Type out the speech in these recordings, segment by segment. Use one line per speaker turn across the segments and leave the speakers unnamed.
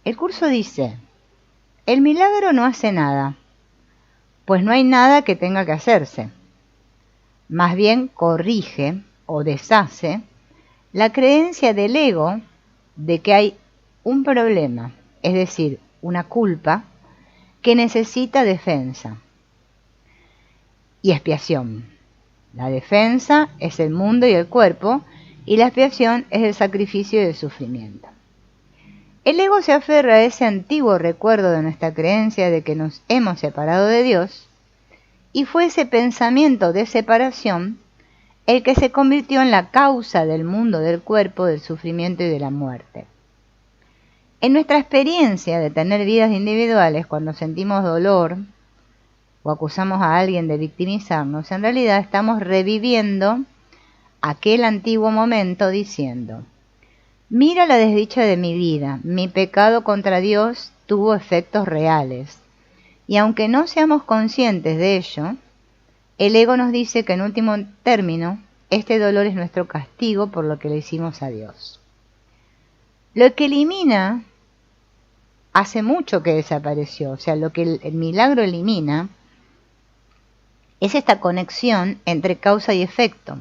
El curso dice, el milagro no hace nada, pues no hay nada que tenga que hacerse. Más bien corrige o deshace la creencia del ego de que hay un problema, es decir, una culpa, que necesita defensa y expiación. La defensa es el mundo y el cuerpo, y la expiación es el sacrificio y el sufrimiento. El ego se aferra a ese antiguo recuerdo de nuestra creencia de que nos hemos separado de Dios, y fue ese pensamiento de separación el que se convirtió en la causa del mundo, del cuerpo, del sufrimiento y de la muerte. En nuestra experiencia de tener vidas individuales, cuando sentimos dolor o acusamos a alguien de victimizarnos, en realidad estamos reviviendo aquel antiguo momento diciendo, mira la desdicha de mi vida, mi pecado contra Dios tuvo efectos reales. Y aunque no seamos conscientes de ello, el ego nos dice que en último término, este dolor es nuestro castigo por lo que le hicimos a Dios. Lo que elimina, hace mucho que desapareció, o sea, lo que el milagro elimina, es esta conexión entre causa y efecto.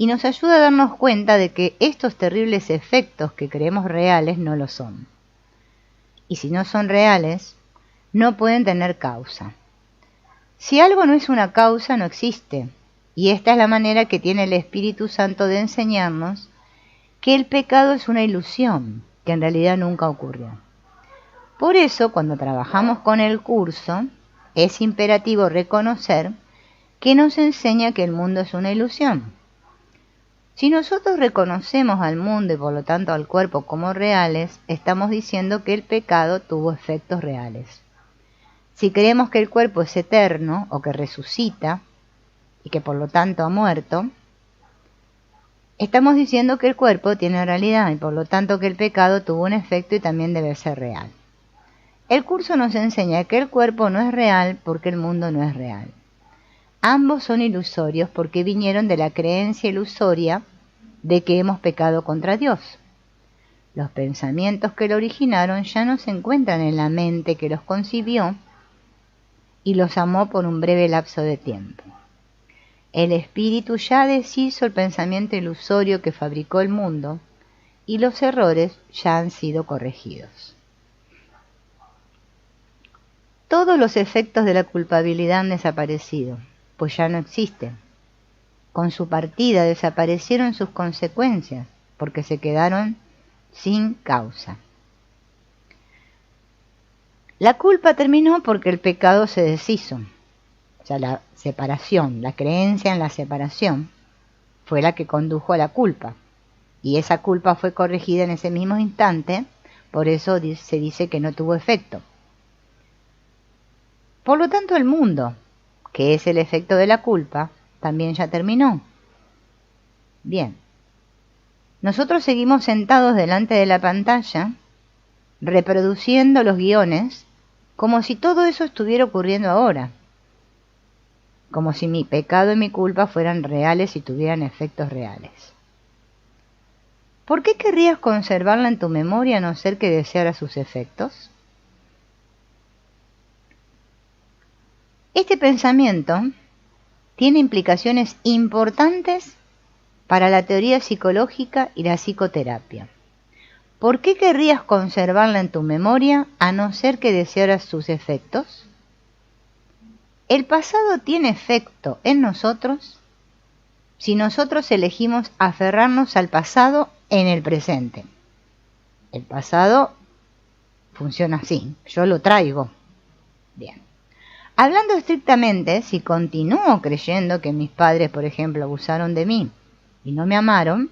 Y nos ayuda a darnos cuenta de que estos terribles efectos que creemos reales no lo son. Y si no son reales, no pueden tener causa. Si algo no es una causa, no existe. Y esta es la manera que tiene el Espíritu Santo de enseñarnos que el pecado es una ilusión, que en realidad nunca ocurrió. Por eso, cuando trabajamos con el curso, es imperativo reconocer que nos enseña que el mundo es una ilusión. Si nosotros reconocemos al mundo y por lo tanto al cuerpo como reales, estamos diciendo que el pecado tuvo efectos reales. Si creemos que el cuerpo es eterno o que resucita y que por lo tanto ha muerto, estamos diciendo que el cuerpo tiene realidad y por lo tanto que el pecado tuvo un efecto y también debe ser real. El curso nos enseña que el cuerpo no es real porque el mundo no es real. Ambos son ilusorios porque vinieron de la creencia ilusoria de que hemos pecado contra Dios. Los pensamientos que lo originaron ya no se encuentran en la mente que los concibió y los amó por un breve lapso de tiempo. El espíritu ya deshizo el pensamiento ilusorio que fabricó el mundo y los errores ya han sido corregidos. Todos los efectos de la culpabilidad han desaparecido, pues ya no existen. Con su partida desaparecieron sus consecuencias, porque se quedaron sin causa. La culpa terminó porque el pecado se deshizo. O sea, la separación, la creencia en la separación, fue la que condujo a la culpa. Y esa culpa fue corregida en ese mismo instante, por eso se dice que no tuvo efecto. Por lo tanto, el mundo, que es el efecto de la culpa, también ya terminó. Bien. Nosotros seguimos sentados delante de la pantalla, reproduciendo los guiones, como si todo eso estuviera ocurriendo ahora. Como si mi pecado y mi culpa fueran reales y tuvieran efectos reales. ¿Por qué querrías conservarla en tu memoria a no ser que deseara sus efectos? Este pensamiento tiene implicaciones importantes para la teoría psicológica y la psicoterapia. ¿Por qué querrías conservarla en tu memoria a no ser que desearas sus efectos? El pasado tiene efecto en nosotros si nosotros elegimos aferrarnos al pasado en el presente. El pasado funciona así, yo lo traigo. Bien. Hablando estrictamente, si continúo creyendo que mis padres, por ejemplo, abusaron de mí y no me amaron,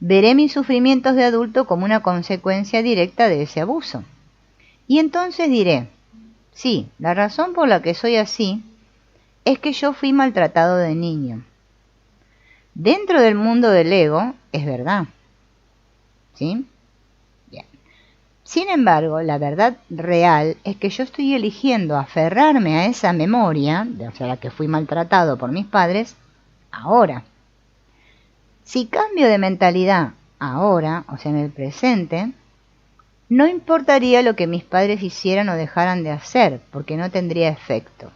veré mis sufrimientos de adulto como una consecuencia directa de ese abuso. Y entonces diré, sí, la razón por la que soy así es que yo fui maltratado de niño. Dentro del mundo del ego, es verdad. ¿Sí? Bien. Sin embargo, la verdad real es que yo estoy eligiendo aferrarme a esa memoria, o sea, la que fui maltratado por mis padres, ahora. Si cambio de mentalidad ahora, o sea, en el presente, no importaría lo que mis padres hicieran o dejaran de hacer, porque no tendría efecto.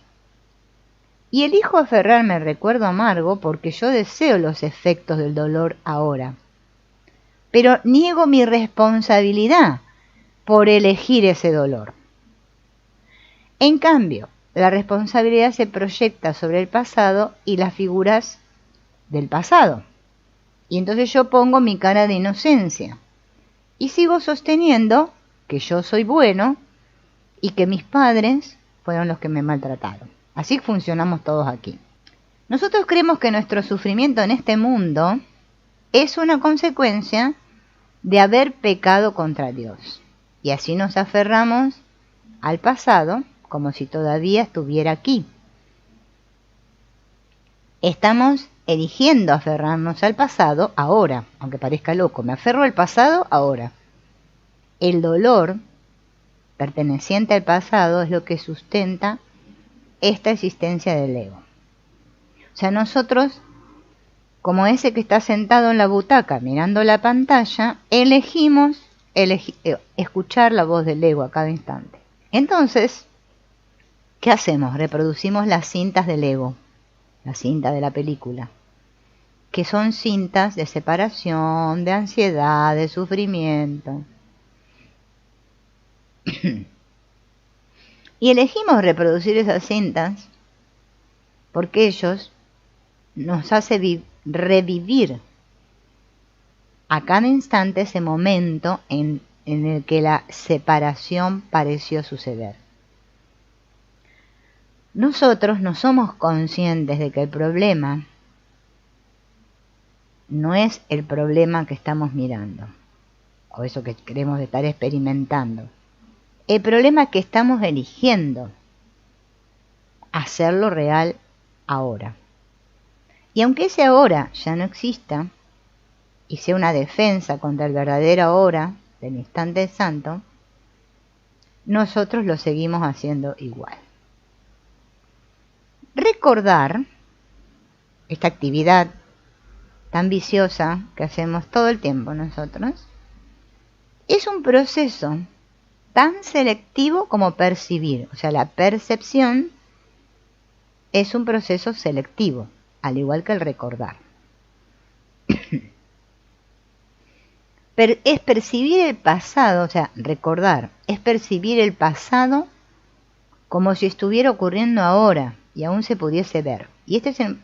Y elijo aferrarme al recuerdo amargo porque yo deseo los efectos del dolor ahora. Pero niego mi responsabilidad por elegir ese dolor. En cambio, la responsabilidad se proyecta sobre el pasado y las figuras del pasado. Y entonces yo pongo mi cara de inocencia y sigo sosteniendo que yo soy bueno y que mis padres fueron los que me maltrataron. Así funcionamos todos aquí. Nosotros creemos que nuestro sufrimiento en este mundo es una consecuencia de haber pecado contra Dios. Y así nos aferramos al pasado como si todavía estuviera aquí. Estamos eligiendo aferrarnos al pasado ahora, aunque parezca loco. Me aferro al pasado ahora. El dolor perteneciente al pasado es lo que sustenta esta existencia del ego. O sea, nosotros, como ese que está sentado en la butaca mirando la pantalla, elegimos escuchar la voz del ego a cada instante. Entonces, ¿qué hacemos? Reproducimos las cintas del ego, la cinta de la película, que son cintas de separación, de ansiedad, de sufrimiento. Y elegimos reproducir esas cintas porque ellos nos hacen revivir a cada instante ese momento en el que la separación pareció suceder. Nosotros no somos conscientes de que el problema no es el problema que estamos mirando, o eso que queremos estar experimentando. El problema es que estamos eligiendo hacerlo real ahora. Y aunque ese ahora ya no exista, y sea una defensa contra el verdadero ahora del instante santo, nosotros lo seguimos haciendo igual. Recordar esta actividad tan viciosa que hacemos todo el tiempo nosotros es un proceso tan selectivo como percibir. O sea, la percepción es un proceso selectivo, al igual que el recordar. Es percibir el pasado, o sea, recordar, es percibir el pasado como si estuviera ocurriendo ahora y aún se pudiese ver. Y este es el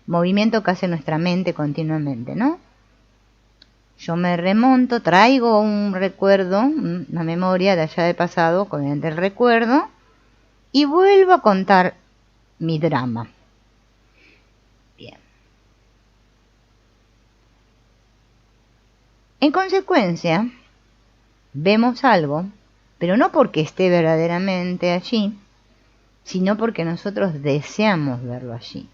movimiento que hace nuestra mente continuamente, ¿no? Yo me remonto, traigo un recuerdo, una memoria de allá del pasado con el recuerdo y vuelvo a contar mi drama. Bien. En consecuencia, vemos algo, pero no porque esté verdaderamente allí, sino porque nosotros deseamos verlo allí.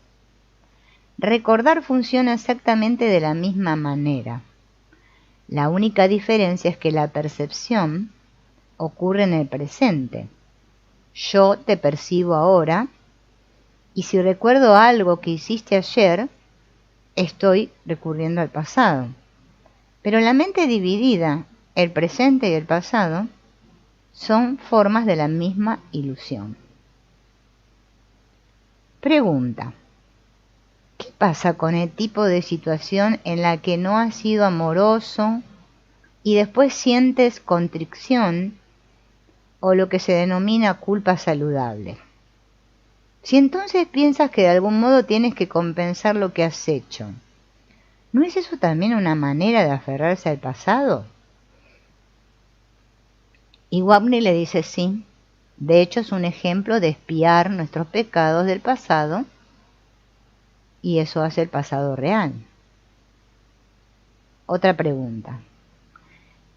Recordar funciona exactamente de la misma manera. La única diferencia es que la percepción ocurre en el presente. Yo te percibo ahora y si recuerdo algo que hiciste ayer, estoy recurriendo al pasado. Pero la mente dividida, el presente y el pasado, son formas de la misma ilusión. Pregunta: ¿qué pasa con el tipo de situación en la que no has sido amoroso y después sientes contrición o lo que se denomina culpa saludable? Si entonces piensas que de algún modo tienes que compensar lo que has hecho, ¿no es eso también una manera de aferrarse al pasado? Y Wapnick le dice sí. De hecho es un ejemplo de expiar nuestros pecados del pasado y eso hace el pasado real. Otra pregunta.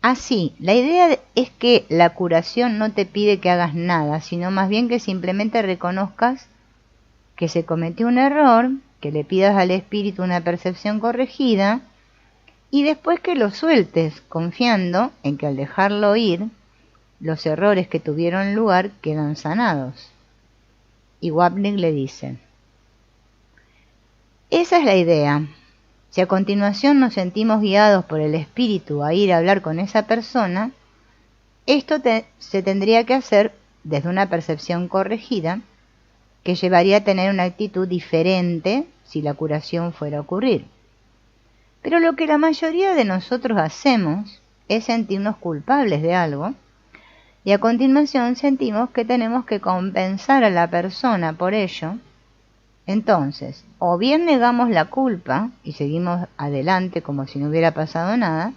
Así, la idea es que la curación no te pide que hagas nada, sino más bien que simplemente reconozcas que se cometió un error, que le pidas al espíritu una percepción corregida y después que lo sueltes, confiando en que al dejarlo ir, los errores que tuvieron lugar quedan sanados. Y Wapnick le dice: esa es la idea. Si a continuación nos sentimos guiados por el espíritu a ir a hablar con esa persona, Esto se tendría que hacer desde una percepción corregida que llevaría a tener una actitud diferente si la curación fuera a ocurrir. Pero lo que la mayoría de nosotros hacemos es sentirnos culpables de algo y a continuación sentimos que tenemos que compensar a la persona por ello. Entonces, o bien negamos la culpa y seguimos adelante como si no hubiera pasado nada,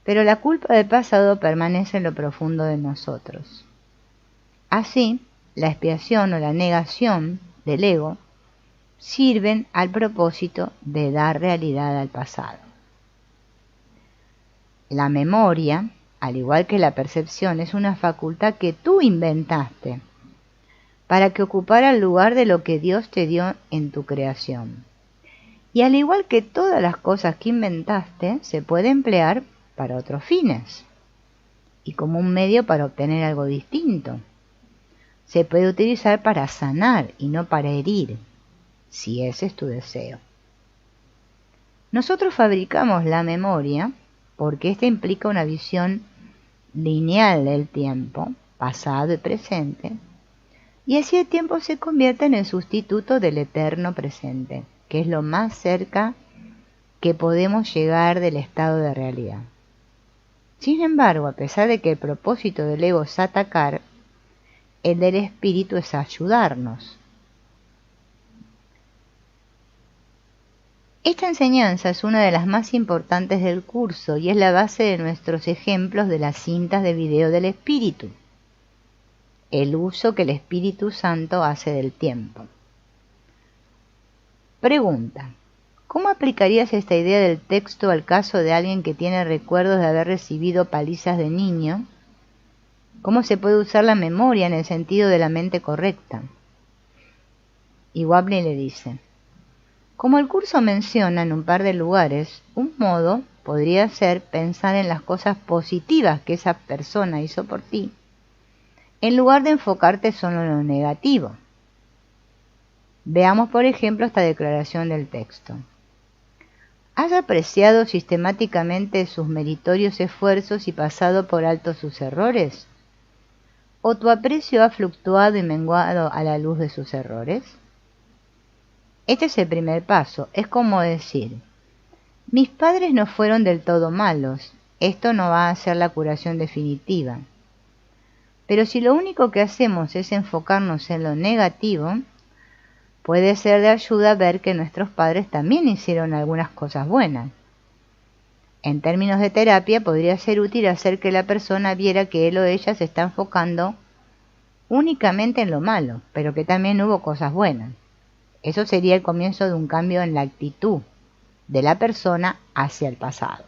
pero la culpa del pasado permanece en lo profundo de nosotros. Así, la expiación o la negación del ego sirven al propósito de dar realidad al pasado. La memoria, al igual que la percepción, es una facultad que tú inventaste para que ocupara el lugar de lo que Dios te dio en tu creación. Y al igual que todas las cosas que inventaste, se puede emplear para otros fines y como un medio para obtener algo distinto. Se puede utilizar para sanar y no para herir, si ese es tu deseo. Nosotros fabricamos la memoria porque ésta implica una visión lineal del tiempo, pasado y presente, y así el tiempo se convierte en el sustituto del eterno presente, que es lo más cerca que podemos llegar del estado de realidad. Sin embargo, a pesar de que el propósito del ego es atacar, el del espíritu es ayudarnos. Esta enseñanza es una de las más importantes del curso y es la base de nuestros ejemplos de las cintas de video del espíritu, el uso que el Espíritu Santo hace del tiempo. Pregunta: ¿cómo aplicarías esta idea del texto al caso de alguien que tiene recuerdos de haber recibido palizas de niño? ¿Cómo se puede usar la memoria en el sentido de la mente correcta? Y Wapney le dice: como el curso menciona en un par de lugares, un modo podría ser pensar en las cosas positivas que esa persona hizo por ti, en lugar de enfocarte solo en lo negativo. Veamos, por ejemplo, esta declaración del texto. ¿Has apreciado sistemáticamente sus meritorios esfuerzos y pasado por alto sus errores? ¿O tu aprecio ha fluctuado y menguado a la luz de sus errores? Este es el primer paso. Es como decir: mis padres no fueron del todo malos. Esto no va a ser la curación definitiva. Pero si lo único que hacemos es enfocarnos en lo negativo, puede ser de ayuda ver que nuestros padres también hicieron algunas cosas buenas. En términos de terapia, podría ser útil hacer que la persona viera que él o ella se está enfocando únicamente en lo malo, pero que también hubo cosas buenas. Eso sería el comienzo de un cambio en la actitud de la persona hacia el pasado.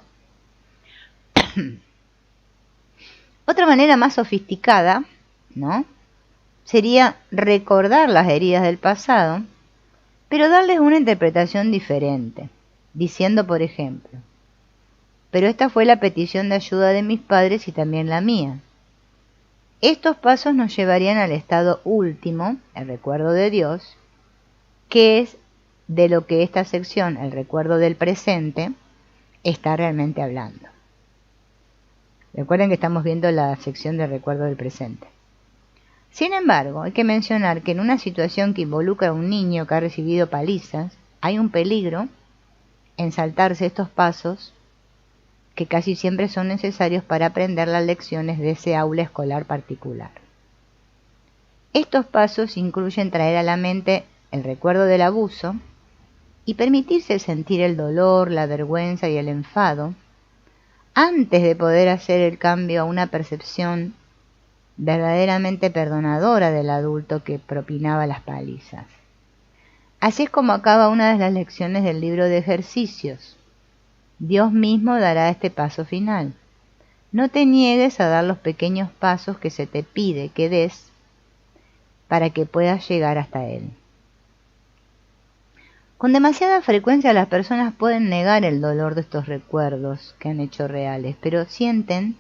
Otra manera más sofisticada, ¿no?, sería recordar las heridas del pasado, pero darles una interpretación diferente, diciendo, por ejemplo: pero esta fue la petición de ayuda de mis padres y también la mía. Estos pasos nos llevarían al estado último, el recuerdo de Dios, que es de lo que esta sección, el recuerdo del presente, está realmente hablando. Recuerden que estamos viendo la sección de recuerdo del presente. Sin embargo, hay que mencionar que en una situación que involucra a un niño que ha recibido palizas, hay un peligro en saltarse estos pasos que casi siempre son necesarios para aprender las lecciones de ese aula escolar particular. Estos pasos incluyen traer a la mente el recuerdo del abuso y permitirse sentir el dolor, la vergüenza y el enfado antes de poder hacer el cambio a una percepción verdaderamente perdonadora del adulto que propinaba las palizas. Así es como acaba una de las lecciones del libro de ejercicios. Dios mismo dará este paso final. No te niegues a dar los pequeños pasos que se te pide que des para que puedas llegar hasta Él. Con demasiada frecuencia las personas pueden negar el dolor de estos recuerdos que han hecho reales, pero sienten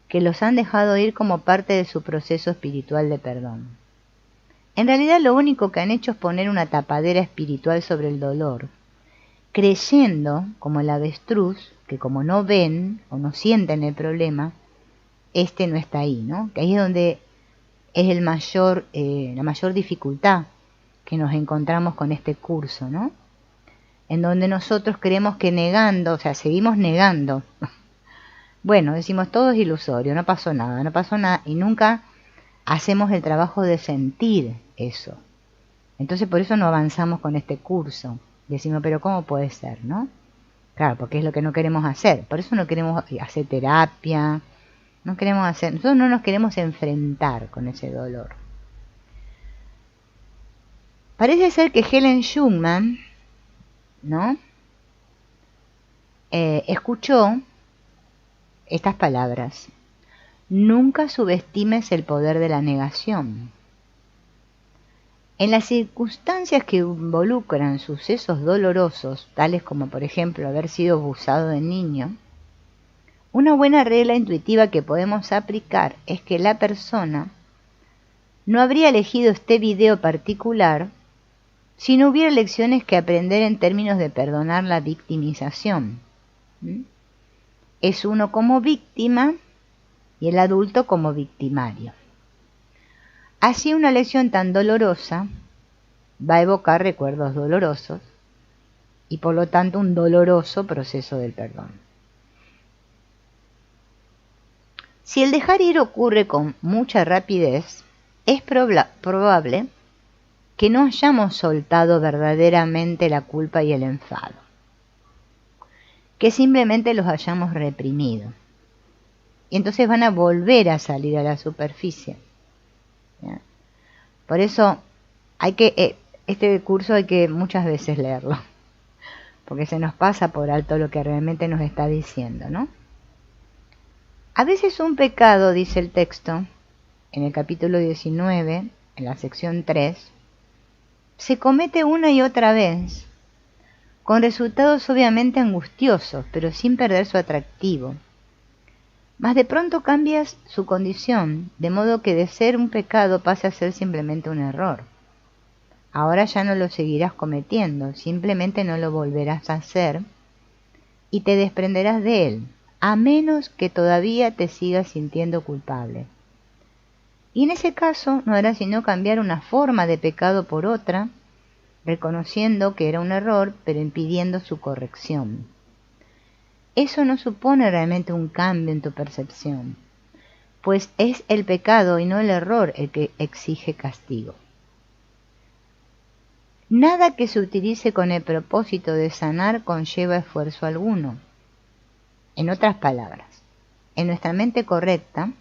que los han dejado ir como parte de su proceso espiritual de perdón. En realidad lo único que han hecho es poner una tapadera espiritual sobre el dolor, creyendo, como el avestruz, que como no ven o no sienten el problema, este no está ahí, ¿no? Que ahí es donde es la mayor dificultad que nos encontramos con este curso, ¿no? En donde nosotros creemos que negando, o sea, seguimos negando. Bueno, decimos todo es ilusorio, no pasó nada, y nunca hacemos el trabajo de sentir eso. Entonces por eso no avanzamos con este curso. Decimos, pero ¿cómo puede ser, no? Claro, porque es lo que no queremos hacer. Por eso no queremos hacer terapia, nosotros no nos queremos enfrentar con ese dolor. Parece ser que Helen Schumann, ¿no? Escuchó estas palabras: nunca subestimes el poder de la negación. En las circunstancias que involucran sucesos dolorosos, tales como por ejemplo haber sido abusado de niño, una buena regla intuitiva que podemos aplicar es que la persona no habría elegido este video particular si no hubiera lecciones que aprender en términos de perdonar la victimización. Es uno como víctima y el adulto como victimario. Así una lección tan dolorosa va a evocar recuerdos dolorosos y por lo tanto un doloroso proceso del perdón. Si el dejar ir ocurre con mucha rapidez, es probable que no hayamos soltado verdaderamente la culpa y el enfado, que simplemente los hayamos reprimido. Y entonces van a volver a salir a la superficie. ¿Ya? Por eso este curso hay que muchas veces leerlo, porque se nos pasa por alto lo que realmente nos está diciendo, ¿no? A veces un pecado, dice el texto, en el capítulo 19, en la sección 3, se comete una y otra vez, con resultados obviamente angustiosos, pero sin perder su atractivo. Mas de pronto cambias su condición, de modo que de ser un pecado pase a ser simplemente un error. Ahora ya no lo seguirás cometiendo, simplemente no lo volverás a hacer y te desprenderás de él, a menos que todavía te sigas sintiendo culpable. Y en ese caso no harás sino cambiar una forma de pecado por otra, reconociendo que era un error, pero impidiendo su corrección. Eso no supone realmente un cambio en tu percepción, pues es el pecado y no el error el que exige castigo. Nada que se utilice con el propósito de sanar conlleva esfuerzo alguno. En otras palabras, en nuestra mente correcta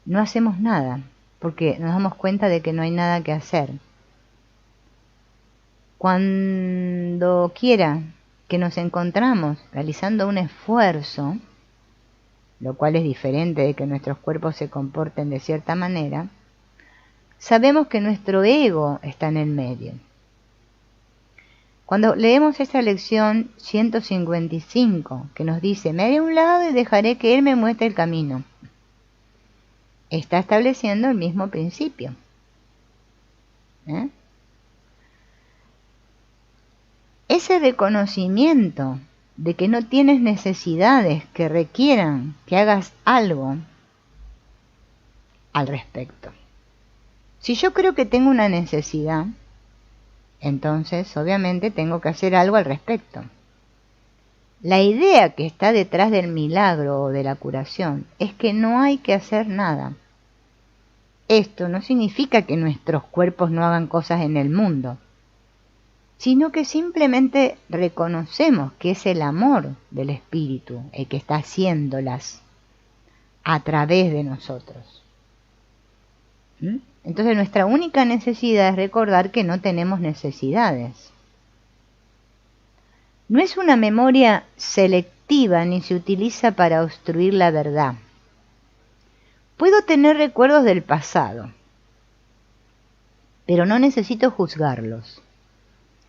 no hacemos nada, porque nos damos cuenta de que no hay nada que hacer. Cuando quiera que nos encontramos realizando un esfuerzo, lo cual es diferente de que nuestros cuerpos se comporten de cierta manera, sabemos que nuestro ego está en el medio. Cuando leemos esta lección 155, que nos dice, me haré a un lado y dejaré que Él me muestre el camino, está estableciendo el mismo principio. Ese reconocimiento de que no tienes necesidades que requieran que hagas algo al respecto. Si yo creo que tengo una necesidad, entonces obviamente tengo que hacer algo al respecto. La idea que está detrás del milagro o de la curación es que no hay que hacer nada. Esto no significa que nuestros cuerpos no hagan cosas en el mundo, sino que simplemente reconocemos que es el amor del Espíritu el que está haciéndolas a través de nosotros. Entonces nuestra única necesidad es recordar que no tenemos necesidades. No es una memoria selectiva ni se utiliza para obstruir la verdad. Puedo tener recuerdos del pasado, pero no necesito juzgarlos.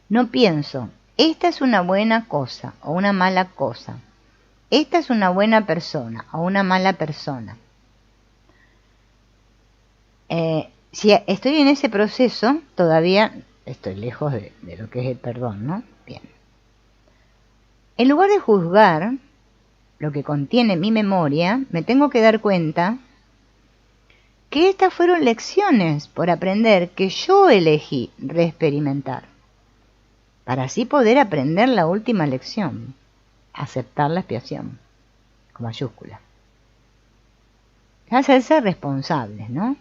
No pienso, esta es una buena cosa o una mala cosa. Esta es una buena persona o una mala persona. Si estoy en ese proceso, todavía estoy lejos de lo que es el perdón, ¿no? Bien. En lugar de juzgar, lo que contiene mi memoria, me tengo que dar cuenta que estas fueron lecciones por aprender que yo elegí reexperimentar, para así poder aprender la última lección, aceptar la expiación, con mayúscula. Hacerse responsables, ¿no?